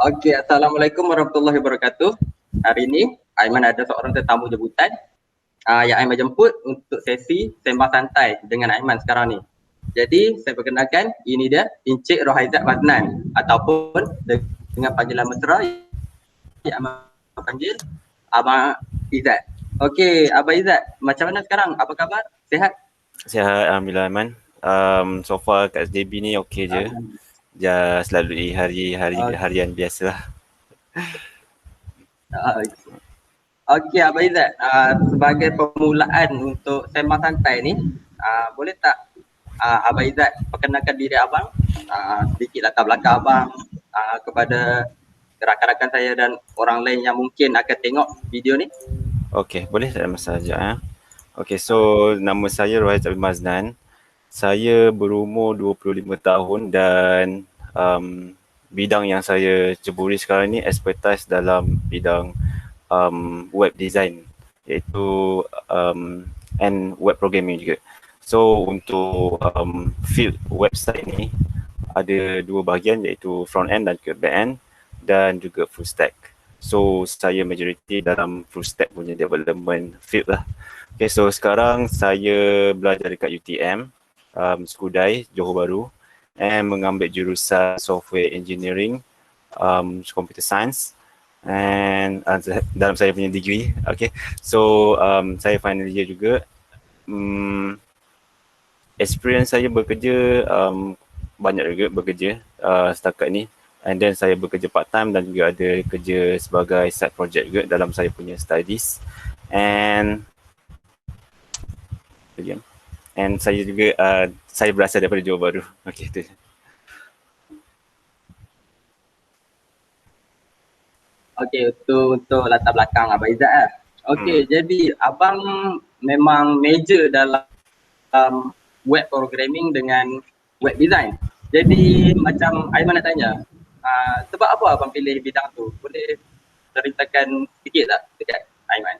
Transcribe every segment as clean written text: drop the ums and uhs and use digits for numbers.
Okey, Assalamualaikum warahmatullahi wabarakatuh. Hari ini Aiman ada seorang tetamu jemputan yang Aiman jemput untuk sesi sembang santai dengan Aiman sekarang ni. Jadi saya perkenalkan, ini dia Encik Rohaizat Faznan ataupun dengan panggilan mesra yang Aiman panggil Abang Izzat. Okey, Abang Izzat, macam mana sekarang? Apa khabar? Sihat? Sihat, Alhamdulillah Aiman. So far kat SJB ni okey je. Just lalui hari-hari harian biasalah. Okey, Abang Izzat, sebagai permulaan untuk sembang santai ni, boleh tak Abang Izzat perkenalkan diri abang, sedikit latar belakang abang kepada rakan-rakan saya dan orang lain yang mungkin akan tengok video ni? Okey, boleh tak ada masalah sekejap. Okey, so nama saya Rohaizat bin Maznan. Saya berumur 25 tahun dan bidang yang saya ceburi sekarang ni expertise dalam bidang web design, iaitu and web programming juga. So untuk field website ni ada dua bahagian, iaitu front end dan juga back end dan juga full stack. So saya majoriti dalam full stack punya development field lah. Okay, so sekarang saya belajar dekat UTM, Skudai, Johor Bahru, and mengambil jurusan software engineering, computer science, and dalam saya punya degree. Okay, so saya final year juga. Experience saya bekerja, banyak juga bekerja setakat ni, and then saya bekerja part time dan juga ada kerja sebagai side project juga dalam saya punya studies, and saya juga saya berasal daripada Johor Bahru. Okey, tu. Okey, untuk latar belakang Abang Izzat lah. Okey, jadi abang memang major dalam web programming dengan web design. Jadi macam Aiman nak tanya, sebab apa abang pilih bidang tu? Boleh ceritakan sikit tak dekat Aiman?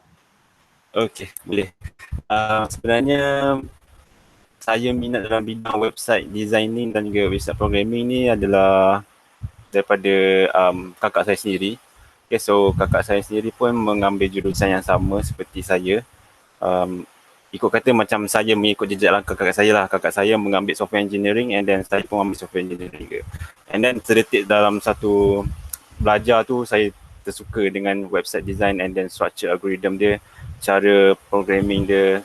Okey, boleh. Sebenarnya saya minat dalam bidang website designing dan juga website programming ni adalah daripada kakak saya sendiri. Okay, so kakak saya sendiri pun mengambil jurusan yang sama seperti saya. Ikut kata macam saya mengikut jejak langkah kakak saya lah. Kakak saya mengambil software engineering and then saya pun ambil software engineering juga. And then terdetik dalam satu belajar tu saya tersuka dengan website design and then structure algorithm dia, cara programming dia,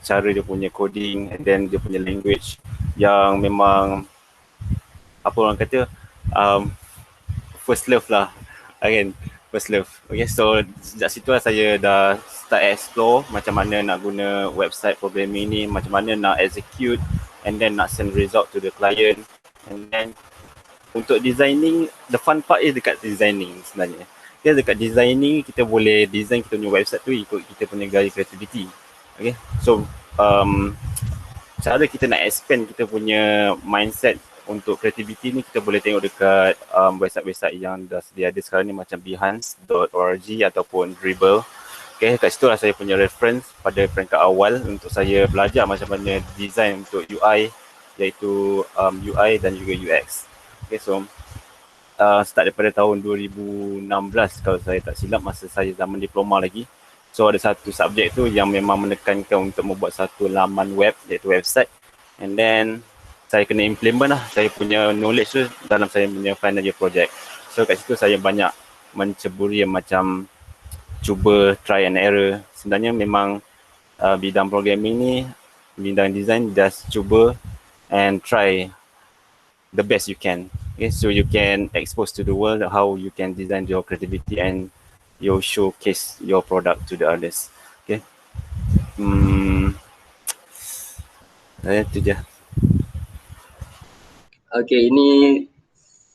cara dia punya coding and then dia punya language yang memang apa orang kata first love lah kan, first love. Okay, so sejak situ lah saya dah start explore macam mana nak guna website programming ni, macam mana nak execute and then nak send result to the client. And then untuk designing, the fun part is dekat designing sebenarnya. Okay, dekat designing kita boleh design kita punya website tu ikut kita punya gaya creativity. Okay, so cara kita nak expand kita punya mindset untuk creativity ni kita boleh tengok dekat website-website yang dah sedia ada sekarang ni macam behance.org ataupun Dribbble. Okay, kat situ lah saya punya reference pada peringkat awal untuk saya belajar macam mana design untuk UI, iaitu UI dan juga UX. Okay, so start daripada tahun 2016 kalau saya tak silap, masa saya zaman diploma lagi. So ada satu subjek tu yang memang menekankan untuk membuat satu laman web, iaitu website, and then saya kena implement lah saya punya knowledge tu dalam saya punya final year project. So kat situ saya banyak menceburi macam cuba try and error. Sebenarnya memang bidang programming ni, bidang design, just cuba and try the best you can. Okay, so you can expose to the world how you can design your creativity and you showcase your product to the others. Okay. Itu je. Okey, ini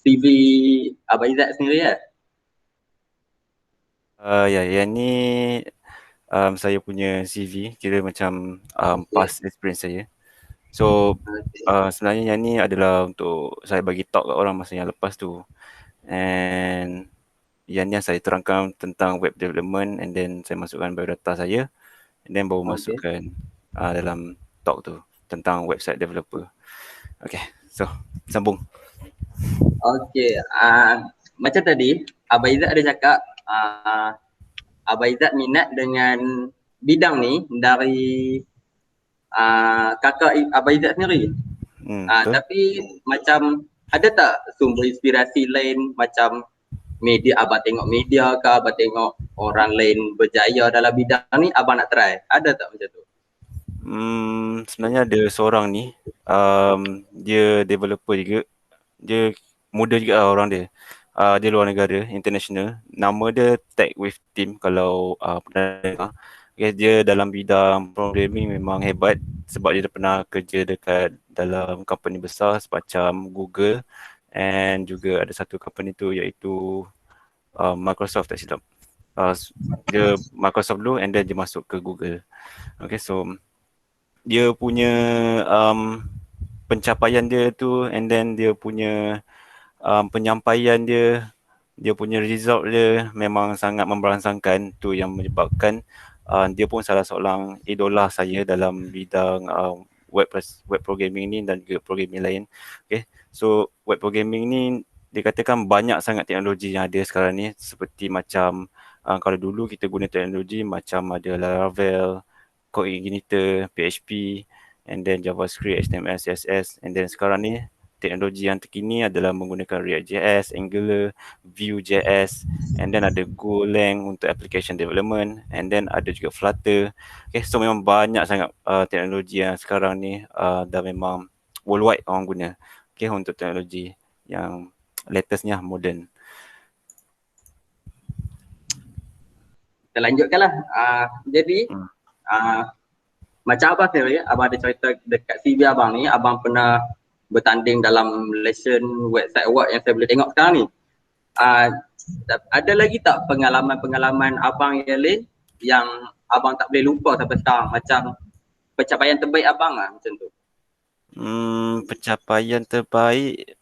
CV Abang Izzat sendiri ya? Ya, yang ni saya punya CV, kira macam past experience saya. So sebenarnya yang ni adalah untuk saya bagi talk kat orang masa yang lepas tu. And yang ni saya terangkan tentang web development and then saya masukkan biodata saya and then baru masukkan dalam talk tu tentang website developer. Okay, so sambung. Okey, macam tadi Abang Izzat ada cakap Abang Izzat minat dengan bidang ni dari kakak Abang Izzat sendiri. Betul. Tapi macam ada tak sumber inspirasi lain macam media, abang tengok media ke, abang tengok orang lain berjaya dalam bidang ni, abang nak try? Ada tak macam tu? Sebenarnya ada seorang ni, dia developer juga. Dia muda juga lah orang dia. Dia luar negara, international. Nama dia Tech with Team kalau pernah dengar. Okay, dia dalam bidang programming memang hebat sebab dia dah pernah kerja dekat dalam company besar semacam Google and juga ada satu company tu iaitu Microsoft, tak silap. Dia Microsoft dulu and then dia masuk ke Google. Okay, so dia punya pencapaian dia tu and then dia punya penyampaian dia punya result dia memang sangat memberangsangkan. Tu yang menyebabkan dia pun salah seorang idola saya dalam bidang web programming ni dan juga programming lain. Okay, so web programming ni dikatakan banyak sangat teknologi yang ada sekarang ni, seperti macam kalau dulu kita guna teknologi macam ada Laravel, Code Igniter, PHP, and then JavaScript, HTML, CSS, and then sekarang ni teknologi yang terkini adalah menggunakan React.js, Angular, Vue.js, and then ada Golang untuk application development, and then ada juga Flutter. Okay, so memang banyak sangat teknologi yang sekarang ni dah memang worldwide orang guna. Okay, untuk teknologi yang latestnya modern. Kita lanjutkanlah. Jadi macam abang sendiri, abang ada cerita dekat CV abang ni, abang pernah bertanding dalam Malaysian website award yang saya boleh tengok sekarang ni. Ada lagi tak pengalaman-pengalaman abang yang lain yang abang tak boleh lupa sampai sekarang, macam pencapaian terbaik abang lah macam tu? Pencapaian terbaik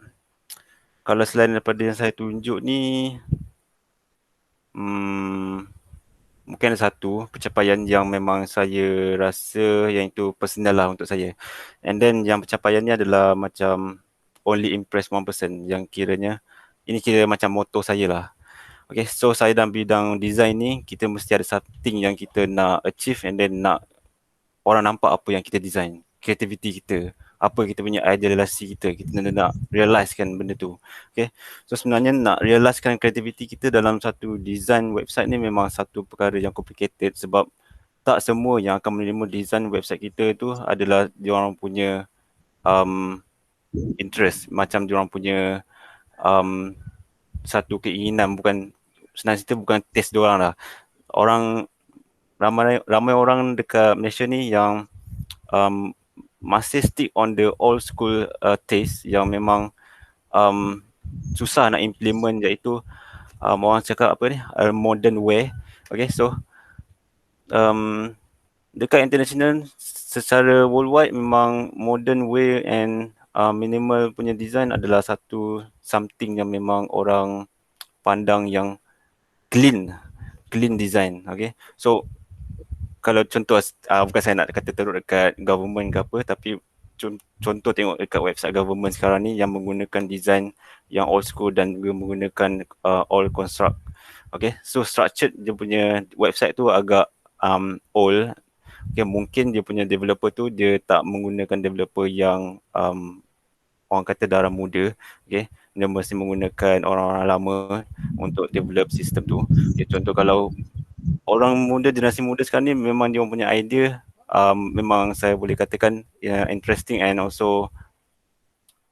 kalau selain daripada yang saya tunjuk ni, mungkin ada satu pencapaian yang memang saya rasa yang itu personal lah untuk saya. And then yang pencapaian ni adalah macam only impress one person, yang kiranya ini kira macam moto saya lah. Okay, so saya dalam bidang design ni, kita mesti ada something yang kita nak achieve and then nak orang nampak apa yang kita design, creativity kita, apa kita punya idealisasi kita nak realizekan benda tu. Okay, so sebenarnya nak realizekan creativity kita dalam satu design website ni memang satu perkara yang complicated sebab tak semua yang akan menerima design website kita tu adalah diorang punya interest, macam diorang punya satu keinginan, bukan senang cerita bukan taste diorang lah. Orang ramai orang dekat Malaysia ni yang masih stick on the old school taste yang memang susah nak implement, iaitu orang cakap apa ni, modern way. Okay, so dekat international secara worldwide memang modern way and minimal punya design adalah satu something yang memang orang pandang yang clean design. Okay, so kalau contoh, bukan saya nak kata teruk dekat government ke apa, tapi contoh tengok dekat website government sekarang ni yang menggunakan design yang old school dan juga menggunakan all construct. Okay, so structured dia punya website tu agak old. Okay, mungkin dia punya developer tu dia tak menggunakan developer yang orang kata darah muda. Okay, dia mesti menggunakan orang-orang lama untuk develop sistem tu. Okay, contoh kalau orang muda, generasi muda sekarang ni memang dia punya idea memang saya boleh katakan interesting and also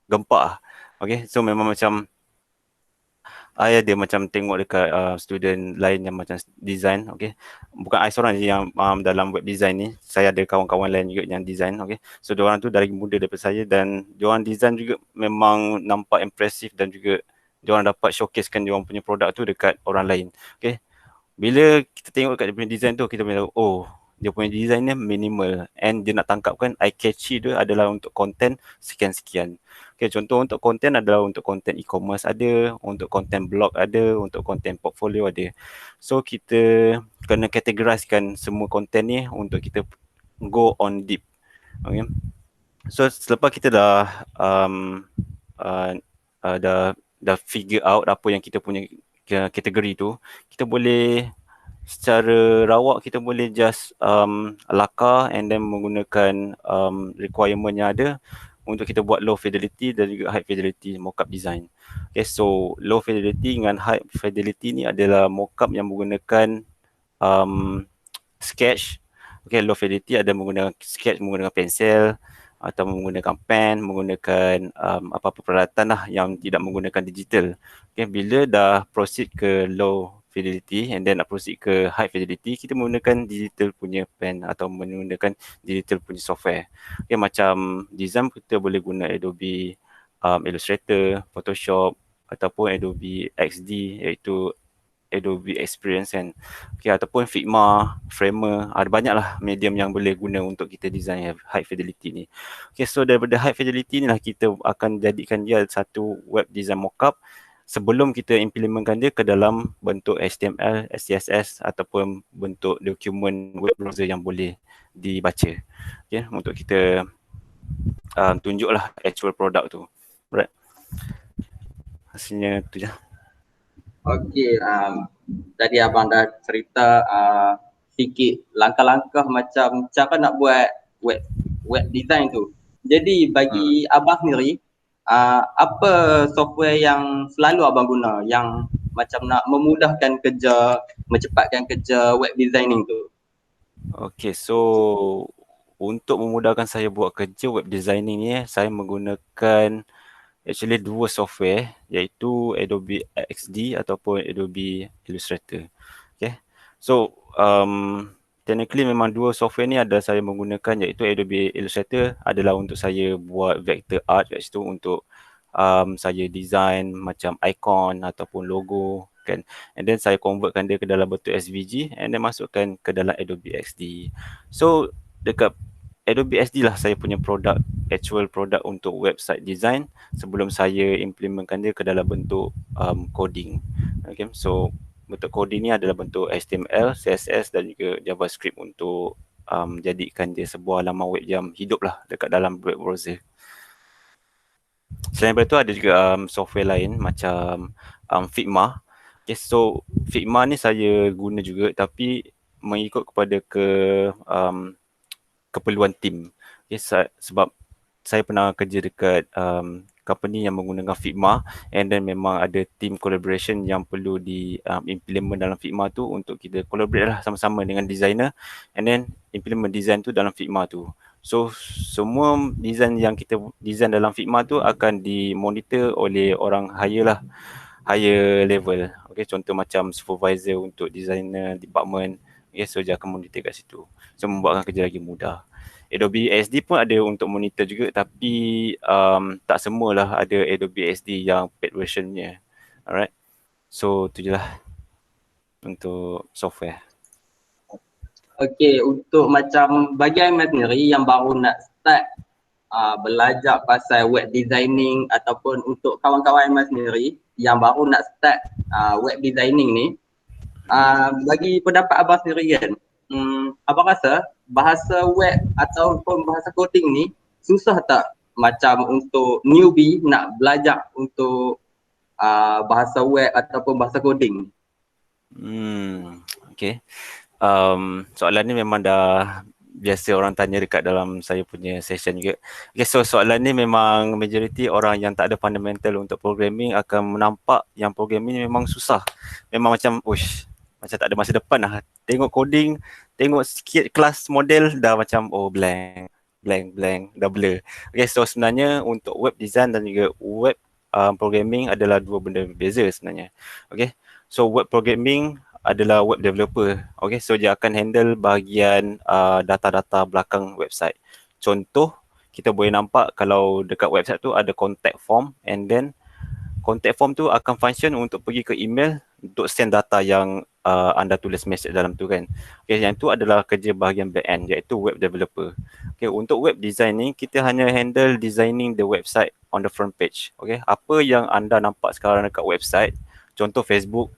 gempak. Okay, so memang macam dia macam tengok dekat student lain yang macam design. Okay, bukan I seorang yang dalam web design ni, saya ada kawan-kawan lain juga yang design. Okay, so diorang tu dari muda daripada saya dan diorang design juga memang nampak impresif dan juga diorang dapat showcasekan diorang punya produk tu dekat orang lain. Okay, bila kita tengok kat dia punya design tu, kita boleh tahu, oh, dia punya design ni minimal and dia nak tangkapkan eye catchy dia adalah untuk konten sekian-sekian. Okay, contoh untuk konten adalah untuk konten e-commerce ada, untuk konten blog ada, untuk konten portfolio ada. So kita kena categorizekan semua konten ni untuk kita go on deep. Okay. So selepas kita dah dah dah figure out apa yang kita punya kategori tu, kita boleh secara rawak kita boleh just lakar and then menggunakan requirement yang ada untuk kita buat low fidelity dan juga high fidelity mockup design. Okay, so low fidelity dengan high fidelity ni adalah mockup yang menggunakan sketch. Okay, low fidelity ada menggunakan sketch, menggunakan pensel atau menggunakan pen, menggunakan apa-apa peralatan lah yang tidak menggunakan digital. Okay, bila dah proceed ke low fidelity and then nak proceed ke high fidelity, kita menggunakan digital punya pen atau menggunakan digital punya software. Okay, macam design kita boleh guna Adobe Illustrator, Photoshop ataupun Adobe XD iaitu Adobe Experience kan. Okay, ataupun Figma, Framer, ada banyaklah medium yang boleh guna untuk kita design high fidelity ni. Okay, so daripada high fidelity ni lah kita akan jadikan dia satu web design mockup sebelum kita implementkan dia ke dalam bentuk HTML, CSS ataupun bentuk dokumen web browser yang boleh dibaca. Okay, untuk kita tunjuklah actual product tu. Right. Hasilnya tu je. Okey, tadi abang dah cerita sikit langkah-langkah macam cara nak buat web design tu. Jadi bagi abang sendiri, apa software yang selalu abang guna yang macam nak memudahkan kerja, mencepatkan kerja web designing tu? Okay, so untuk memudahkan saya buat kerja web designing ni, saya menggunakan actually dua software iaitu Adobe XD ataupun Adobe Illustrator. Okay, so technically memang dua software ni ada saya menggunakan iaitu Adobe Illustrator adalah untuk saya buat vector art kat situ untuk saya design macam icon ataupun logo kan, and then saya convertkan dia ke dalam bentuk SVG and then masukkan ke dalam Adobe XD. So dekat Adobe XD lah saya punya produk, actual produk untuk website design sebelum saya implementkan dia ke dalam bentuk coding. Okay, so bentuk coding ni adalah bentuk HTML, CSS dan juga JavaScript untuk jadikan dia sebuah laman web yang hidup lah dekat dalam web browser. Selain daripada tu ada juga software lain macam Figma. Okay, so Figma ni saya guna juga tapi mengikut kepada keperluan tim. Okay, sebab saya pernah kerja dekat company yang menggunakan Figma and then memang ada team collaboration yang perlu di implement dalam Figma tu untuk kita collaborate lah sama-sama dengan designer and then implement design tu dalam Figma tu. So semua design yang kita design dalam Figma tu akan dimonitor oleh orang higher level. Okay, contoh macam supervisor untuk designer department. Okay, so dia akan monitor kat situ. So membuatkan kerja lagi mudah. Adobe XD pun ada untuk monitor juga tapi tak semualah ada Adobe XD yang paid versionnya. Alright. So tu je lah untuk software. Okey, untuk macam bagi Aiman sendiri yang baru nak start belajar pasal web designing ataupun untuk kawan-kawan Aiman sendiri yang baru nak start web designing ni, bagi pendapat abang sendiri kan, abang rasa bahasa web ataupun bahasa coding ni susah tak macam untuk newbie nak belajar untuk bahasa web ataupun bahasa coding? Okay. Soalan ni memang dah biasa orang tanya dekat dalam saya punya session juga. Okay, so soalan ni memang majoriti orang yang tak ada fundamental untuk programming akan menampak yang programming ni memang susah. Memang macam, macam tak ada masa depan lah. Tengok coding, tengok sikit kelas model dah macam blank, dah blur. Okay, so sebenarnya untuk web design dan juga web programming adalah dua benda berbeza sebenarnya. Okay, so web programming adalah web developer. Okay, so dia akan handle bahagian data-data belakang website. Contoh, kita boleh nampak kalau dekat website tu ada contact form and then contact form tu akan function untuk pergi ke email untuk send data yang anda tulis message dalam tu kan. Okay, yang tu adalah kerja bahagian back-end iaitu web developer. Okay, untuk web designing, kita hanya handle designing the website on the front page. Okay, apa yang anda nampak sekarang dekat website, contoh Facebook,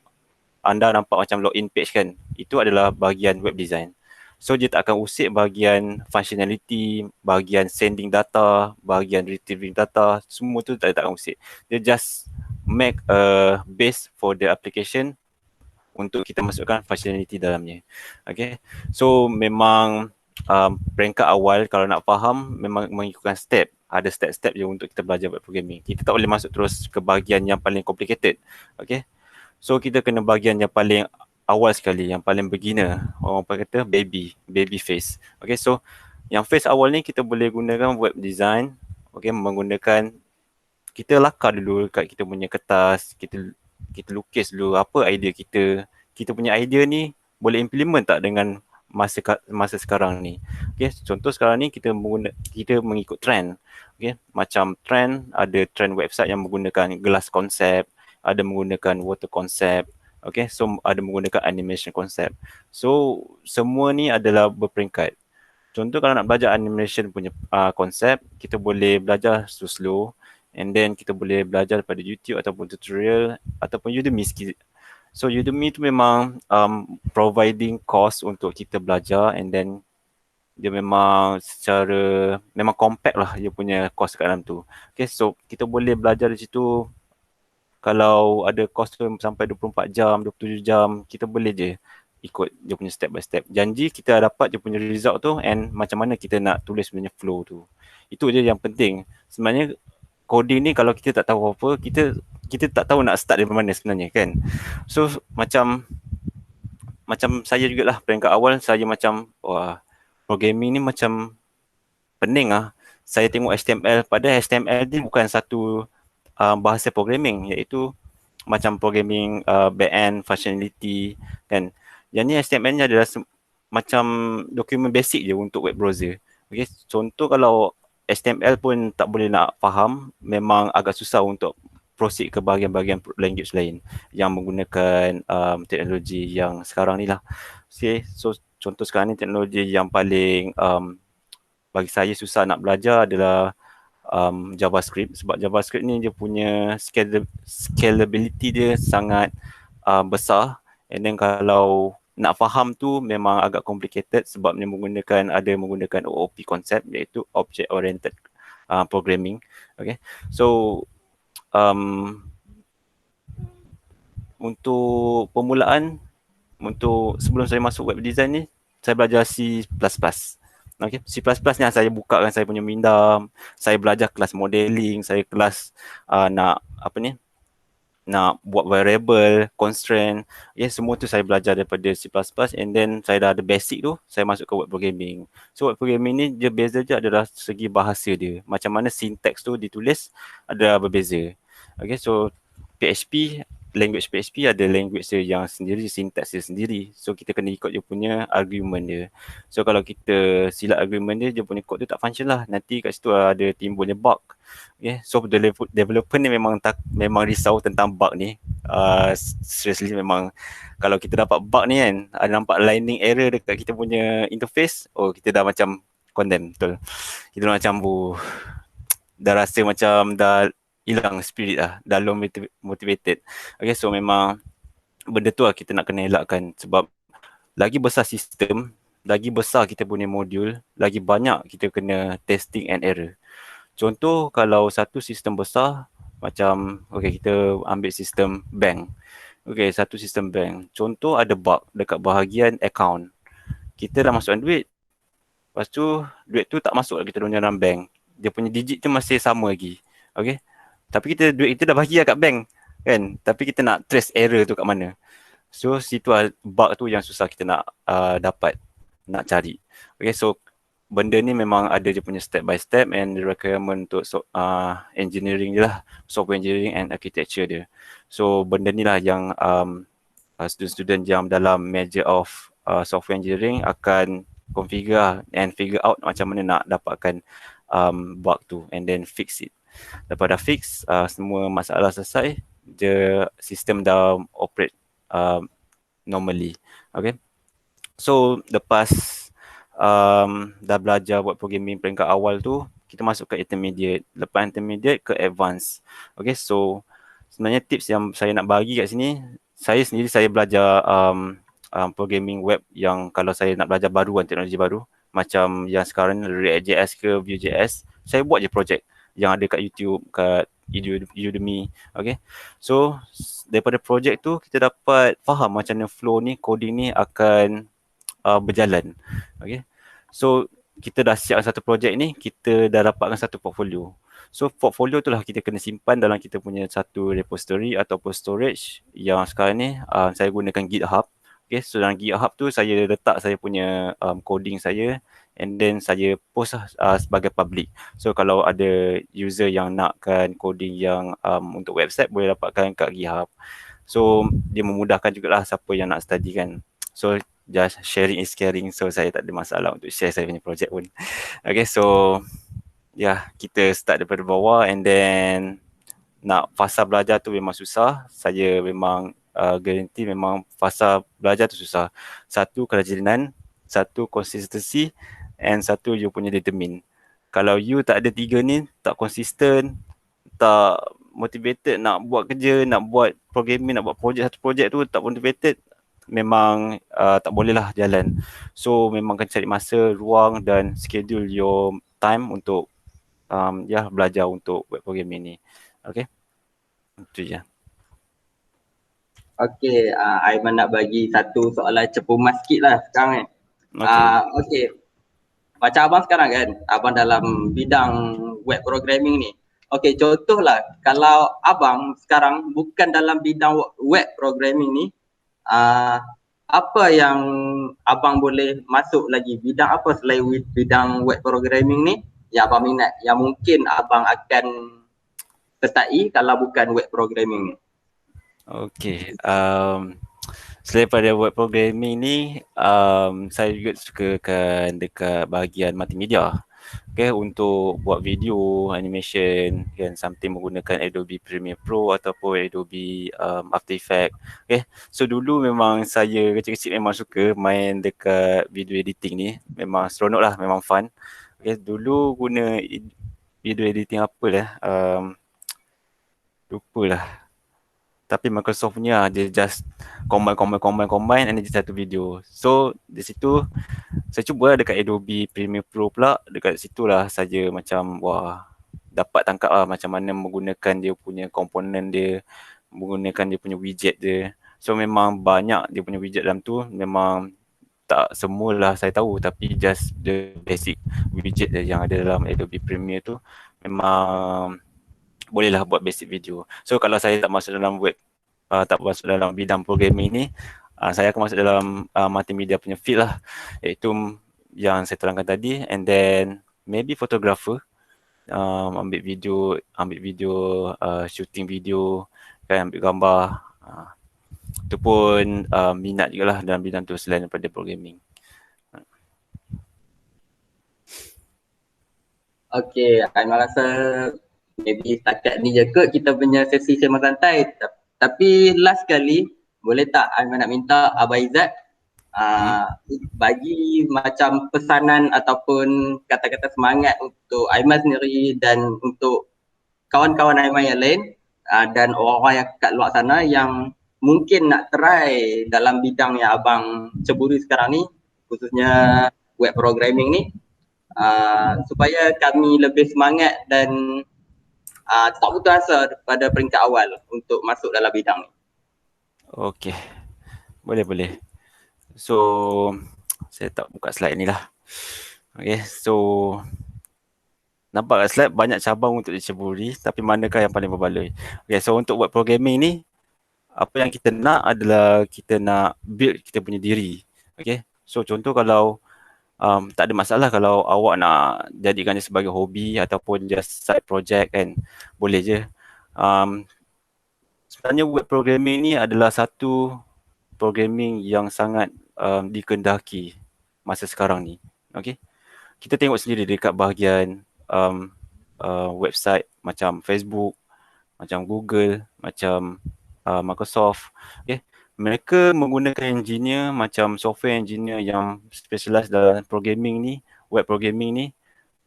anda nampak macam login page kan, itu adalah bahagian web design. So dia tak akan usik bahagian functionality, bahagian sending data, bahagian retrieving data, semua tu tak akan usik. Dia just make a base for the application untuk kita masukkan functionality dalamnya. Okay, so memang peringkat awal kalau nak faham memang mengikutkan step. Ada step-step je untuk kita belajar web programming. Kita tak boleh masuk terus ke bahagian yang paling complicated. Okay, so kita kena bahagian yang paling awal sekali, yang paling beginner. Orang kata baby phase. Okay, so yang phase awal ni kita boleh gunakan web design. Okay, menggunakan, kita lakar dulu kat kita punya kertas, kita lukis dulu apa idea kita. Kita punya idea ni boleh implement tak dengan masa sekarang ni. Okay, contoh sekarang ni kita mengikut trend. Okay, macam trend, ada trend website yang menggunakan glass concept, ada menggunakan water concept. Okay, so ada menggunakan animation concept. So semua ni adalah berperingkat. Contoh kalau nak belajar animation punya konsep, kita boleh belajar slow-slow, and then kita boleh belajar daripada YouTube ataupun tutorial ataupun Udemy sikit. So Udemy tu memang providing course untuk kita belajar, and then dia memang memang compact lah dia punya course kat dalam tu. Okay, so kita boleh belajar di situ. Kalau ada course tu sampai 24 jam, 27 jam, kita boleh je ikut dia punya step by step. Janji kita dapat dia punya result tu, and macam mana kita nak tulis sebenarnya flow tu. Itu je yang penting. Sebenarnya coding ni kalau kita tak tahu apa, kita tak tahu nak start dari mana sebenarnya kan. So macam saya jugalah peringkat awal, saya macam wah, programming ni macam pening lah. Saya tengok HTML, padahal HTML ni bukan satu bahasa programming, iaitu macam programming back-end functionality kan. Yang ni HTML ni adalah macam dokumen basic je untuk web browser. Okay, contoh kalau HTML pun tak boleh nak faham, memang agak susah untuk proceed ke bahagian-bahagian language lain yang menggunakan teknologi yang sekarang ni lah. Okay, so contoh sekarang ni teknologi yang paling bagi saya susah nak belajar adalah JavaScript, sebab JavaScript ni dia punya scalability dia sangat besar, and then kalau nak faham tu memang agak complicated sebab dia menggunakan OOP concept, iaitu Object Oriented Programming. Okay, so untuk permulaan, sebelum saya masuk web design ni, saya belajar C++. Okay, C++ ni saya bukakan saya punya minda, saya belajar kelas modeling, saya kelas nak buat variable, constraint, semua tu saya belajar daripada C++, and then saya dah ada basic tu, saya masuk ke web programming. So web programming ni dia beza je adalah segi bahasa dia, macam mana syntax tu ditulis ada berbeza. Okay, so language PHP ada language dia yang sendiri, syntax dia sendiri. So kita kena ikut dia punya argument dia. So kalau kita silap argument dia punya code tu tak function lah. Nanti kat situ ada timbulnya bug. Okay, so developer ni memang risau tentang bug ni. Seriously memang kalau kita dapat bug ni kan, ada nampak lining error dekat kita punya interface, kita dah macam condemn, betul. Kita dah macam dah rasa macam dah hilang spirit lah, dah low motivated. Okay, so memang benda tu lah kita nak kena elakkan, sebab lagi besar sistem, lagi besar kita punya modul, lagi banyak kita kena testing and error. Contoh kalau satu sistem besar, macam kita ambil sistem bank. Satu sistem bank, contoh ada bug dekat bahagian account. Kita dah masukkan duit, lepas tu duit tu tak masuk lagi dalam bank, dia punya digit tu masih sama lagi. Okay, tapi duit kita dah bagi kat bank kan, tapi kita nak trace error tu kat mana. So situ bug tu yang susah kita nak nak cari. Okay, so benda ni memang ada je punya step by step and requirement untuk engineering je lah, software engineering and architecture dia. So benda ni lah yang student-student yang dalam major of software engineering akan configure and figure out macam mana nak dapatkan bug tu and then fix it. Lepas dah fix, semua masalah selesai, sistem dah operate normally. Okay, so lepas dah belajar buat programming peringkat awal tu, kita masuk ke intermediate, lepas intermediate ke advance. Okay, so sebenarnya tips yang saya nak bagi kat sini, saya belajar programming web yang kalau saya nak belajar baru, teknologi baru, macam yang sekarang React.js ke Vue.js, saya buat je project yang ada kat YouTube, kat Udemy. Okay, so daripada projek tu kita dapat faham macam mana flow ni, coding ni akan berjalan. Okay, so kita dah siap satu projek ni, kita dah dapatkan satu portfolio. So portfolio tu lah kita kena simpan dalam kita punya satu repository ataupun storage yang sekarang ni saya gunakan GitHub. Okay, so dalam GitHub tu saya letak saya punya coding saya, and then saya post sebagai public. So kalau ada user yang nakkan coding yang untuk website, boleh dapatkan kat GitHub. So dia memudahkan jugalah siapa yang nak study kan. So just sharing is caring, so saya tak ada masalah untuk share saya punya projek pun. Okay, so kita start daripada bawah, and then nak fasa belajar tu memang susah. Saya memang guarantee memang fasa belajar tu susah. Satu, kerajinan. Satu, consistency. And satu, you punya determine. Kalau you tak ada tiga ni, tak konsisten, tak motivated nak buat kerja, nak buat programming, nak buat satu projek tu, tak motivated, memang tak boleh lah jalan. So memang kena cari masa, ruang dan schedule your time untuk belajar untuk web programming ni. Okay, itu je. Okay, Aiman nak bagi satu soalan cepu mas sikit lah sekarang ni. Okay. Macam abang sekarang kan, abang dalam bidang web programming ni. Okay, contohlah kalau abang sekarang bukan dalam bidang web programming ni, apa yang abang boleh masuk lagi? Bidang apa selain bidang web programming ni yang abang minat, yang mungkin abang akan sertai kalau bukan web programming ni? Okay, selain pada web programming ni, saya juga sukakan dekat bahagian multimedia. Okay, untuk buat video, animation, kan, something menggunakan Adobe Premiere Pro ataupun Adobe After Effects. Okay, so dulu memang saya kecil-kecil memang suka main dekat video editing ni. Memang seronok lah, memang fun. Okay, dulu guna video editing apa lah, lupa lah. Tapi Microsoft punya dia just combine and then jadi satu video. So di situ saya cuba dekat Adobe Premiere Pro pula. Dekat situlah saja macam dapat tangkap lah macam mana menggunakan dia punya komponen dia, menggunakan dia punya widget dia. So memang banyak dia punya widget dalam tu. Memang tak semualah saya tahu, tapi just the basic widget yang ada dalam Adobe Premiere tu memang bolehlah buat basic video. So kalau saya tak masuk dalam web, tak masuk dalam bidang programming ni, saya akan masuk dalam multimedia punya field lah, iaitu yang saya terangkan tadi. And then maybe photographer, ambil video, shooting video, kan, ambil gambar. Itu pun minat juga lah dalam bidang tu selain daripada programming. Okay, Aiman rasa maybe setakat ni je kot kita punya sesi sembang santai. Tapi last kali, boleh tak Aiman nak minta Abang Izzat bagi macam pesanan ataupun kata-kata semangat untuk Aiman sendiri dan untuk kawan-kawan Aiman yang lain dan orang-orang yang kat luar sana yang mungkin nak try dalam bidang yang abang ceburi sekarang ni, khususnya web programming ni, supaya kami lebih semangat dan tak putus asa pada peringkat awal untuk masuk dalam bidang ni. Okay, boleh. So saya tak buka slide ni lah. Okay, so nampak kat slide banyak cabang untuk diceburi, tapi manakah yang paling berbaloi? Okay, so untuk web programming ni, apa yang kita nak adalah kita nak build kita punya diri. Okay, so contoh kalau tak ada masalah kalau awak nak jadikan dia sebagai hobi ataupun just side project kan, boleh je. Sebenarnya web programming ni adalah satu programming yang sangat dikehendaki masa sekarang ni. Okay, kita tengok sendiri dekat bahagian website macam Facebook, macam Google, macam Microsoft. Okay, mereka menggunakan engineer macam software engineer yang specialize dalam programming ni, web programming ni,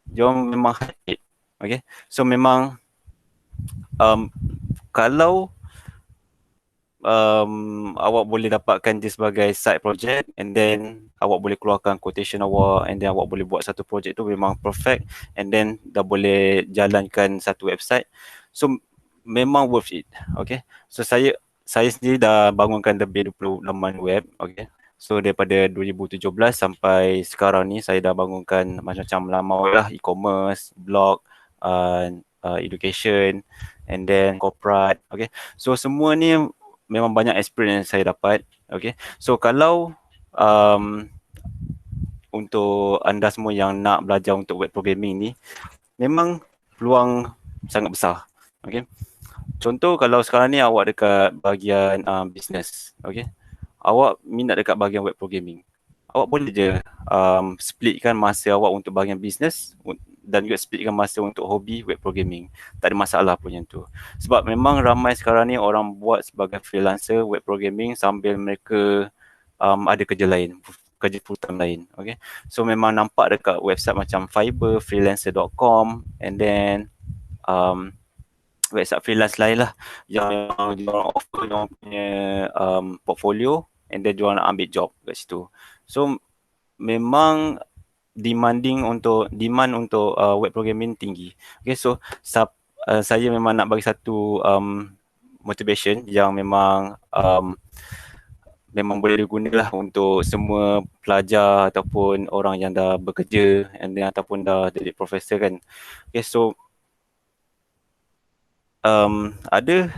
dia memang high. Okay, so memang kalau awak boleh dapatkan dia sebagai side project, and then awak boleh keluarkan quotation awak, and then awak boleh buat satu project tu memang perfect, and then dah boleh jalankan satu website. So memang worth it. Okay. So saya sendiri dah bangunkan lebih 20 laman web. Okay. So daripada 2017 sampai sekarang ni saya dah bangunkan macam-macam laman web lah, e-commerce, blog, education, and then corporate. Okay. So semua ni memang banyak experience saya dapat. Okay. So kalau untuk anda semua yang nak belajar untuk web programming ni, memang peluang sangat besar. Okay. Contoh kalau sekarang ni awak dekat bahagian business, okay, awak minat dekat bahagian web programming, awak boleh je splitkan masa awak untuk bahagian business dan juga splitkan masa untuk hobi web programming. Tak ada masalah pun yang tu. Sebab memang ramai sekarang ni orang buat sebagai freelancer web programming sambil mereka ada kerja lain, kerja full time lain. Okay. So memang nampak dekat website macam Fiverr, freelancer.com, and then website freelance lain lah yang memang diorang offer diorang punya portfolio, and then diorang nak ambil job kat situ. So memang demand untuk web programming tinggi. Okay, so saya memang nak bagi satu motivation yang memang memang boleh digunakan untuk semua pelajar ataupun orang yang dah bekerja ataupun dah jadi profesor kan. Okay, so ada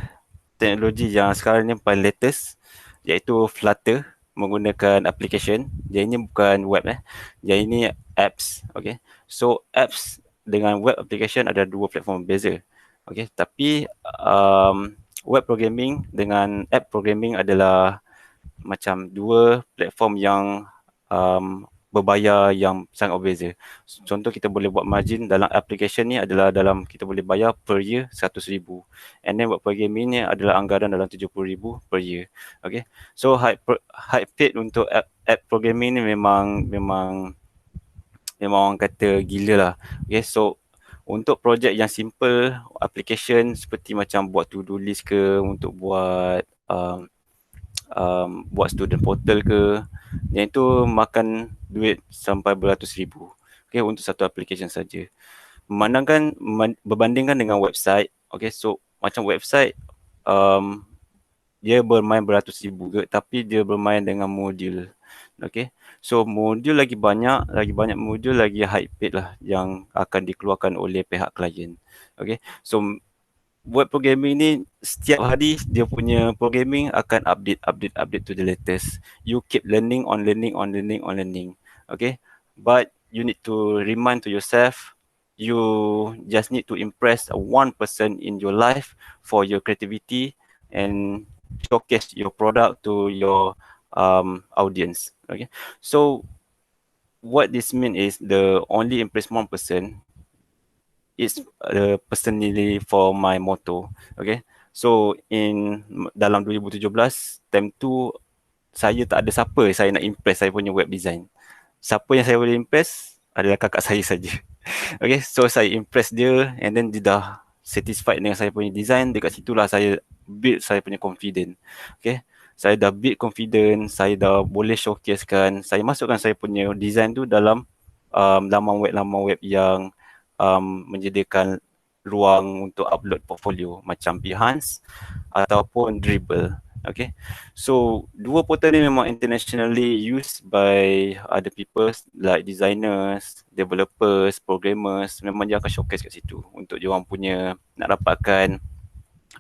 teknologi yang sekarang ni paling latest, iaitu Flutter menggunakan application. Dia ini bukan web dia ini apps. Okay, so apps dengan web application ada dua platform berbeza. Okay, tapi web programming dengan app programming adalah macam dua platform yang berbayar yang sangat berbeza. Contoh kita boleh buat margin dalam application ni adalah kita boleh bayar per year 100,000. And then web programming ni adalah anggaran dalam 70,000 per year. Okay. So high paid untuk app programming ni memang orang kata gila lah. Okay. So untuk projek yang simple, application seperti macam buat to-do list ke, untuk buat buat student portal ke, yang itu makan duit sampai beratus ribu, okay, untuk satu application saja. Berbandingkan dengan website, okay, so macam website dia bermain beratus ribu ke, tapi dia bermain dengan modul. Okay, so modul lagi banyak modul, lagi high paid lah yang akan dikeluarkan oleh pihak klien. Okay, so web programming ni setiap hari dia punya programming akan update to the latest. You keep learning. Okay, but you need to remind to yourself, you just need to impress one person in your life for your creativity and showcase your product to your audience. Okay, so what this means is the only impress one person is personally for my motto. Okay, so dalam 2017 time tu saya tak ada siapa saya nak impress saya punya web design. Siapa yang saya boleh impress adalah kakak saya saja. Okay, so saya impress dia, and then dia dah satisfied dengan saya punya design. Dekat situlah saya build saya punya confidence. Okay, saya dah build confidence, saya dah boleh showcasekan, saya masukkan saya punya design tu dalam laman web yang menyediakan ruang untuk upload portfolio macam Behance ataupun Dribbble. Okay, so dua portal ni memang internationally used by other people like designers, developers, programmers. Memang dia akan showcase kat situ untuk dia orang punya nak dapatkan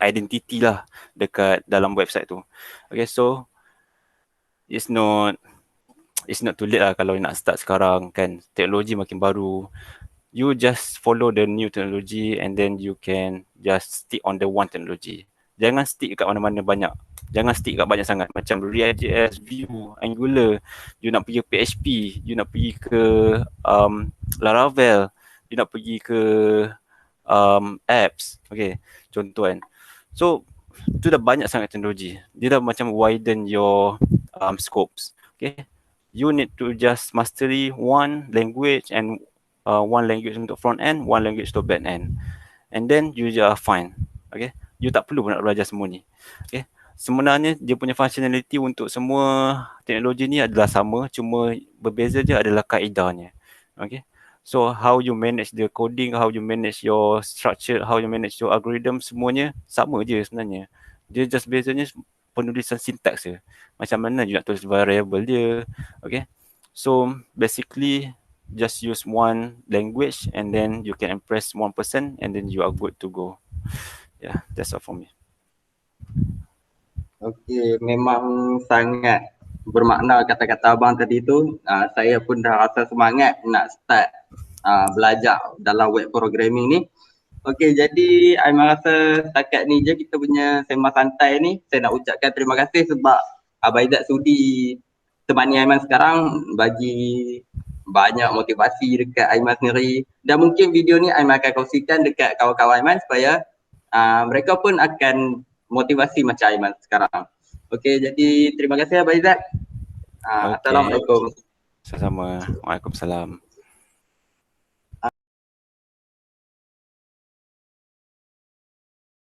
identity lah dekat dalam website tu. Okay, so it's not too late lah kalau nak start sekarang kan. Teknologi makin baru. You just follow the new technology and then you can just stick on the one technology. Jangan stick kat mana-mana banyak. Jangan stick kat banyak sangat. Macam React.js, Vue, Angular. You nak pergi ke PHP. You nak pergi ke Laravel. You nak pergi ke apps. Okay, contoh kan. So, tu dah banyak sangat teknologi. Dia dah macam widen your scopes. Okay, you need to just mastery one language and one language untuk front end, one language untuk back end, and then you are fine. Okay, you tak perlu nak belajar semua ni. Okay, sebenarnya dia punya functionality untuk semua teknologi ni adalah sama, cuma berbeza je adalah kaedahnya. Okay, So how you manage the coding, how you manage your structure, how you manage your algorithm, semuanya sama je sebenarnya. Dia just bezanya penulisan syntax je. Macam mana you nak tulis variable dia. Okay. So basically just use one language and then you can impress one person and then you are good to go. Yeah, that's all from me. Okey, memang sangat bermakna kata-kata abang tadi tu. Saya pun dah rasa semangat nak start belajar dalam web programming ni. Okey, jadi Aiman rasa setakat ni je kita punya sembang santai ni. Saya nak ucapkan terima kasih sebab Abang Izzat sudi temani Aiman sekarang, bagi banyak motivasi dekat Aiman sendiri. Dan mungkin video ni Aiman akan kongsikan dekat kawan-kawan Aiman supaya mereka pun akan motivasi macam Aiman sekarang. Okey, jadi terima kasih Abang Izzat. Okay. Assalamualaikum. Sama-sama. Waalaikumsalam.